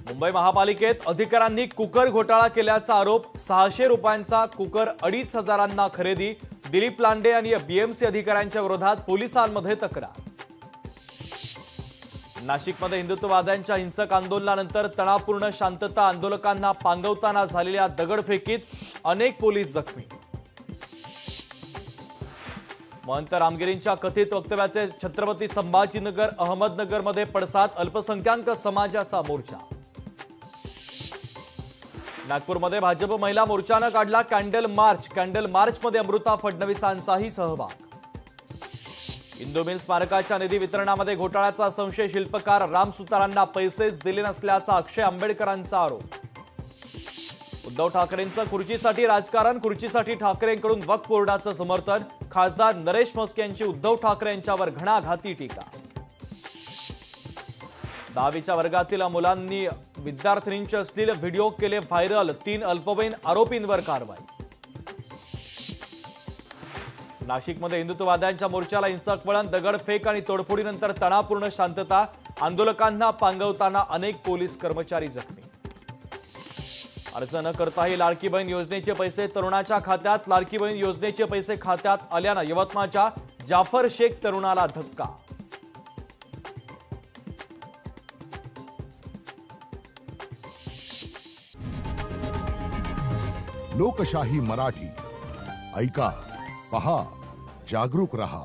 मुंबई महापालिकेत अधिकाऱ्यांनी कुकर घोटाळा केल्याचा आरोप। 600 रुपयांचा कुकर 2,500 खरेदी। दिलीप लांडे आणि बीएमसी अधिकाऱ्यांच्या विरोधात पोलिसांमध्ये तक्रार। नाशिकमध्ये हिंदुत्ववाद्यांच्या हिंसक आंदोलनानंतर तणावपूर्ण शांतता। आंदोलकांना पांगवताना झालेल्या दगडफेकीत अनेक पोलीस जखमी। महंत रामगिरींच्या कथित वक्तव्याचे छत्रपती संभाजीनगर अहमदनगरमध्ये पडसाद। अल्पसंख्याक समाजाचा मोर्चा। नागपूरमध्ये भाजप महिला मोर्चाने काढला कॅन्डल मार्च। कॅन्डल मार्चमध्ये अमृता फडणवीसांचाही सहभाग। इंदू मिल स्मारकाच्या निधी वितरणामध्ये घोटाळ्याचा संशय। शिल्पकार राम सुतारांना पैसेच दिले नसल्याचा अक्षय आंबेडकरांचा आरोप। उद्धव ठाकरेंचं खुर्चीसाठी राजकारण। खुर्चीसाठी ठाकरेंकडून वक्फ बोर्डाचं समर्थन। खासदार नरेश म्हस्के यांची उद्धव ठाकरे यांच्यावर घणाघाती टीका। 10वीच्या वर्गातील मुलांनी विद्यार्थिनींचे अश्लील व्हिडिओ केले व्हायरल। 3 अल्पवयीन आरोपींवर कारवाई। नाशिकमध्ये हिंदुत्ववाद्यांच्या मोर्चाला हिंसक वळण। दगडफेक आणि तोडफोडीनंतर तणावपूर्ण शांतता। आंदोलकांना पांगवताना अनेक पोलीस कर्मचारी जखमी। अर्ज न करताही लाडकी बहीण योजनेचे पैसे तरुणाच्या खात्यात। लाडकी बहीण योजनेचे पैसे खात्यात आल्यानं यवतमाळच्या जाफर शेख तरुणाला धक्का। लोकशाही मराठी ऐका, पहा, जागरूक रहा।